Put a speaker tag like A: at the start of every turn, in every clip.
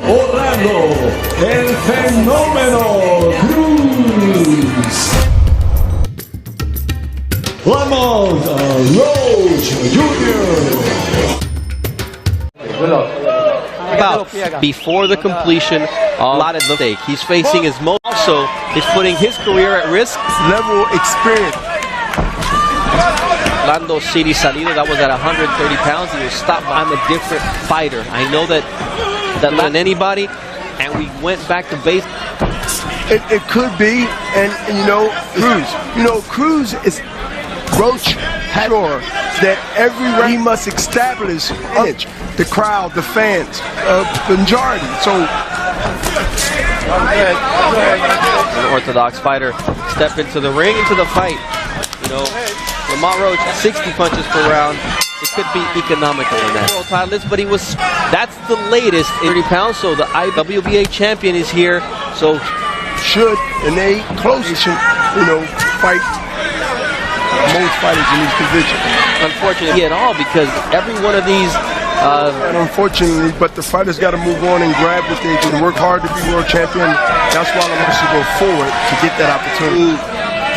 A: Orlando, el fenómeno Cruz. Lamont Roach Jr.
B: About before the completion, a lot at stake. He's facing his most, also is putting his career at risk.
C: Level experience.
B: Orlando City Salido, that was at 130 pounds. He was stopped. I'm a different fighter. I know that than anybody, and we went back to base.
C: It could be, and Cruz is Roach sure that every round he must establish the crowd, the fans, the majority. So
B: an orthodox fighter step into the ring, into the fight. Lamont Roach 60 punches per round. It could be economical in that. World titleist, but that's the latest 30 pounds. So the IWBA champion is here. So
C: should in a close, fight most fighters in these positions.
B: Unfortunately at all, because every one of these
C: and unfortunately, but the fighters got to move on and grab what they do and work hard to be world champion. That's why Lamont should go forward to get that opportunity.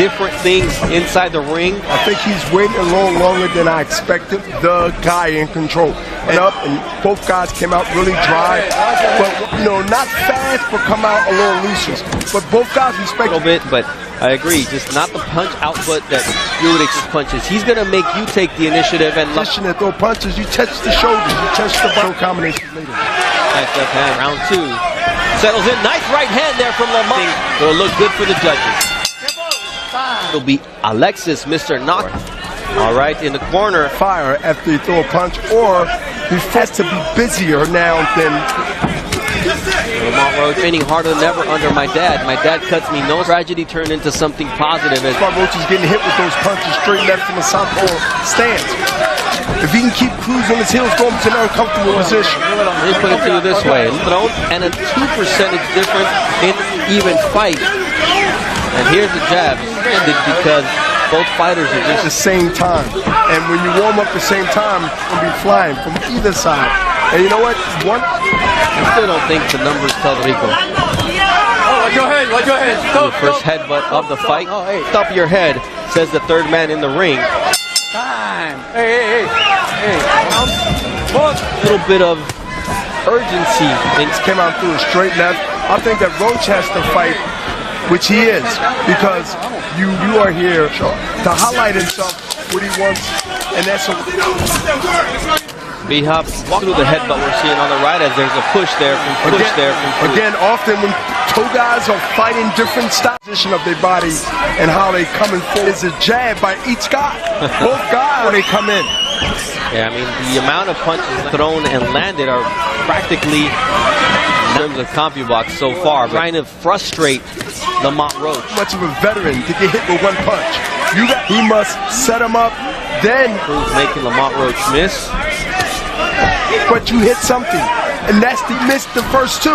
B: Different things inside the ring.
C: I think he's waiting a little longer than I expected. The guy in control. And both guys came out really dry. But, not fast, but come out a little looser. But both guys respect
B: a little bit, but I agree. Just not the punch output that you would expect punches. He's going to make you take the initiative and
C: position to throw punches. You touch the shoulders, you touch the bottom combination later.
B: Nice left hand. Round 2. Settles in. Nice right hand there from Lamont. It'll look good for the judges. It'll be Alexis, Mr. Knock. All right, in the corner.
C: Fire after you throw a punch, or he has to be busier now than.
B: Lamont Roach training harder than ever under my dad. My dad cuts me. No tragedy turned into something positive.
C: Lamont Roach is getting hit with those punches straight left from the southpaw stance. If he can keep Cruz on his heels, going to an uncomfortable position.
B: Let me put it to you this way: thrown and a 2% difference in even fight. And here's the jab, ended because both fighters are just
C: at the same time. And when you warm up at the same time, you'll be flying from either side. And you know what?
B: I still don't think the numbers tell Rico.
D: Go ahead.
B: The first headbutt of the fight. Top of your head, says the third man in the ring.
D: Time. Hey.
B: A little bit of urgency.
C: Things came out through a straight left. I think that Roach has to fight, which he is, because you are here to highlight himself, what he wants, and that's a...
B: B-Hop walk through the headbutt we're seeing on the right as there's a push there from Cruz.
C: Again, often when two guys are fighting different styles of their body and how they come in forward, is a jab by each guy. Both guys when they come in.
B: Yeah, I mean, the amount of punches thrown and landed are practically in terms of CompuBox so far, trying to frustrate Lamont Roach.
C: Much of a veteran to get hit with one punch. He must set him up, then
B: Cruz making Lamont Roach miss.
C: But you hit something, and that's he missed the first 2.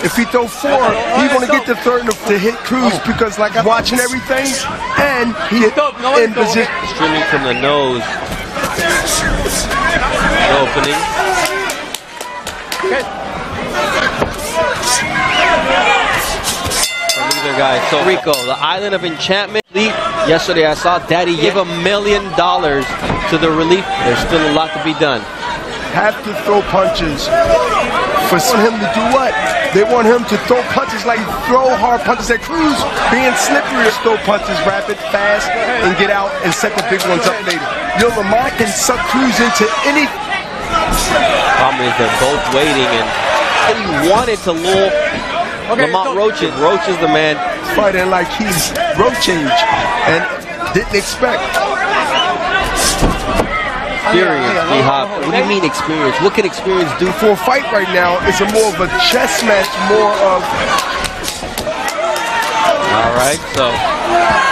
C: If he throw 4, he's gonna get the third to hit Cruz because like I'm watching everything, and he hit in position.
B: Streaming from the nose. The opening. Either guy. So Rico, the Island of Enchantment. Yesterday I saw Daddy give $1 million to the relief. There's still a lot to be done.
C: Have to throw punches for him to do what? They want him to throw punches like throw hard punches at Cruz, being slippery. Throw punches rapid, fast, and get out and set the big ones up later. Lamont can suck Cruz into any.
B: Problem is they're both waiting, and he wanted to lull Lamont Roach. Roach is the man
C: fighting like he's Roach age, and didn't expect.
B: Experience, B-Hop. What do you mean experience? What can experience do
C: for a fight right now? It's more of a chess match, more of...
B: All right, so...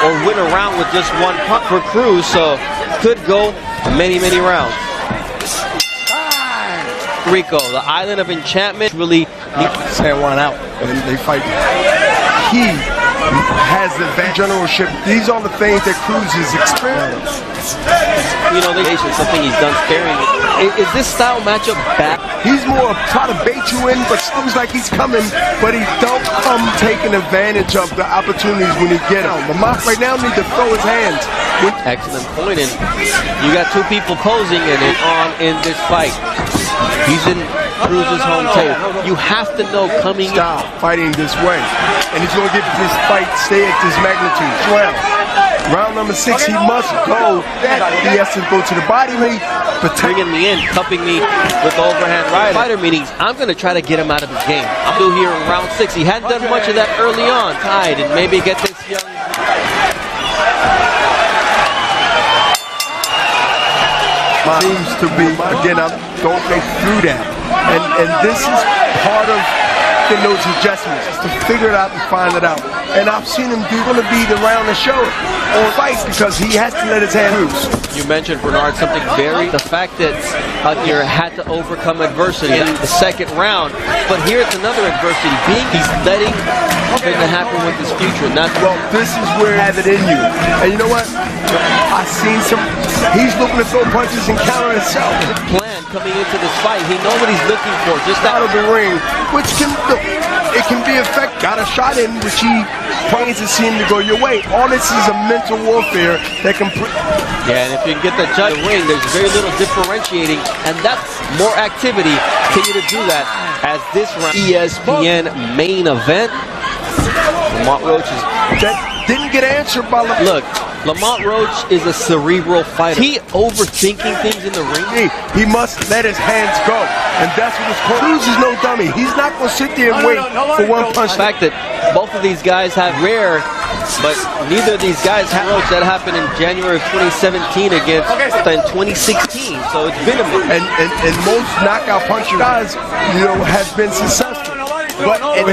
B: Or win a round with just one punch for Cruz, so could go many rounds. Rico, the Island of Enchantment, really...
C: San Juan out, and they fight. He has the generalship. These are the things that Cruz is experiencing.
B: Something he's done sparingly. Is this style matchup bad?
C: He's more try to bait you in, but seems like he's coming, but he don't come taking advantage of the opportunities when he get them. Lamont right now needs to throw his hands.
B: Excellent point. And you got two people posing in this fight. He's in Cruz's hometown. You have to know coming
C: Stop fighting this way, and he's going to get this fight stay at this magnitude. Round number 6, he must go. He has to go to the body.
B: Bringing me in, cupping me with the overhand right. Fighter meetings, I'm going to try to get him out of his game. I'm still here in round 6. He hadn't done much of that early on. Tied and maybe get this young.
C: Seems to be, again, I don't think through that. And this is part of those adjustments, to figure it out and find it out. And I've seen him going to be around the show or fight because he has to let his hand loose.
B: You mentioned, Bernard, something the fact that Aguirre had to overcome adversity in the second round, but here it's another adversity. He's letting something to happen with his future.
C: Well, this is where you have it in you. And you know what? I've seen he's looking to throw punches and counter himself.
B: Plan coming into this fight, he knows what he's looking for, just
C: out of the ring, which it can be effective. Got a shot in, which he plans to seem to go your way. All this is a mental warfare that can
B: yeah, and if you can get the judge in the ring, there's very little differentiating, and that's more activity. Continue to do that as this round ESPN main event. Lamont Roach
C: didn't get answered by
B: Look, Lamont Roach is a cerebral fighter. He overthinking things in the ring.
C: He must let his hands go, and that's what his Cruz is no dummy. He's not going to sit there and wait for one punch.
B: The fact that both of these guys have rare, but neither of these guys have Roach. That happened in January of 2017 against in 2016. So it's been a minute.
C: And most knockout puncher guys, has been successful. But at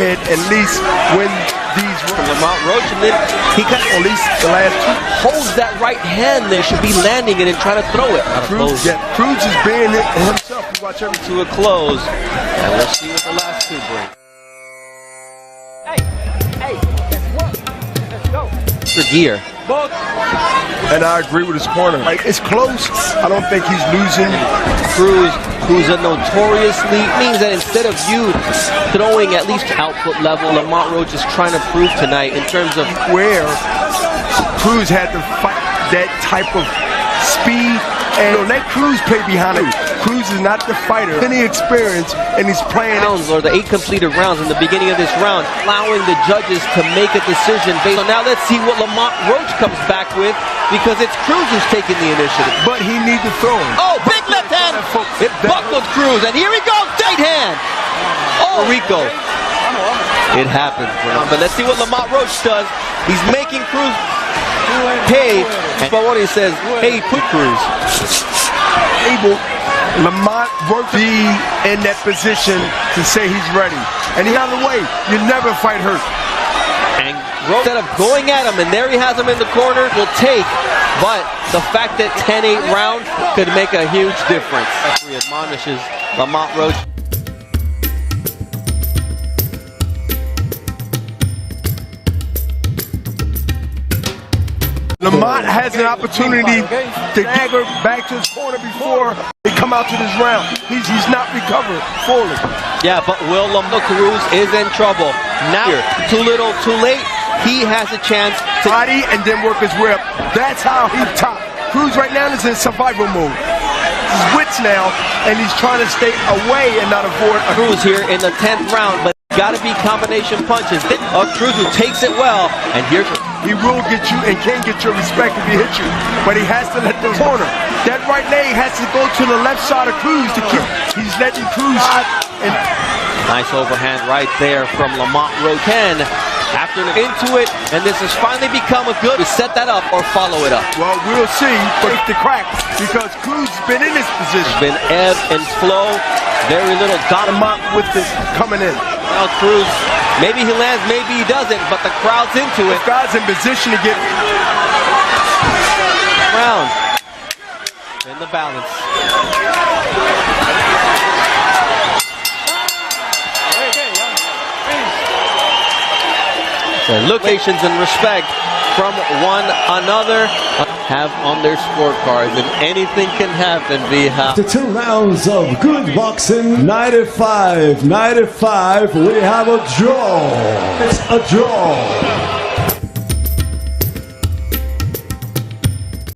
C: least when these
B: Lamont Roach, and then he got
C: at least the last 2
B: holds that right hand there, should be landing it and trying to throw it.
C: Cruz is being it himself. You watch
B: to a close, and we'll see what the last 2 bring. Hey, let's go. Gear.
C: And I agree with his corner. It's close. I don't think he's losing.
B: Cruz, who's a notoriously, means that instead of you throwing at least output level, Lamont Roach is trying to prove tonight in terms of
C: where Cruz had to fight that type of speed. And let Cruz play behind him. Cruz is not the fighter. Any experience, and he's playing
B: rounds, or the 8 completed rounds in the beginning of this round, allowing the judges to make a decision based on. Now let's see what Lamont Roach comes back with, because it's Cruz who's taking the initiative.
C: But he needs to throw him.
B: Oh, big left hand! It buckled Cruz, and here he goes, right hand! Oh, Rico. It happens, but let's see what Lamont Roach does. He's making Cruz pay. But what he says, hey, put Cruz.
C: Lamont won't be in that position to say he's ready. And he's on the way. You never fight hurt.
B: And instead of going at him, and there he has him in the corner, will take. But the fact that 10-8 round could make a huge difference. He admonishes Lamont Roach.
C: Lamont has an opportunity to get her back to his corner before they come out to this round. He's not recovered fully.
B: Yeah, but Cruz is in trouble. Now, too little, too late. He has a chance to
C: body and then work his way up. That's how he top. Cruz right now is in survival mode. His wits now, and he's trying to stay away and not avoid
B: Cruz here in the 10th round, but got to be combination punches. Cruz who takes it well, and here's.
C: He will get you and can get your respect if he hits you, but he has to let the corner. That right leg has to go to the left side of Cruz to keep. He's letting Cruz.
B: Nice overhand right there from Lamont Roach. After into it, and this has finally become a good to set that up or follow it up.
C: Well, we'll see, but it's the crack because Cruz has been in this position.
B: It's been ebb and flow. Very little
C: Lamont with this coming in.
B: Now Cruz, maybe he lands, maybe he doesn't, but the crowd's into it.
C: This guy's in position to get
B: round in the balance. So locations and respect from one another have on their scorecards, and anything can happen via
A: The 2 rounds of good boxing, 95, we have a draw. It's a draw.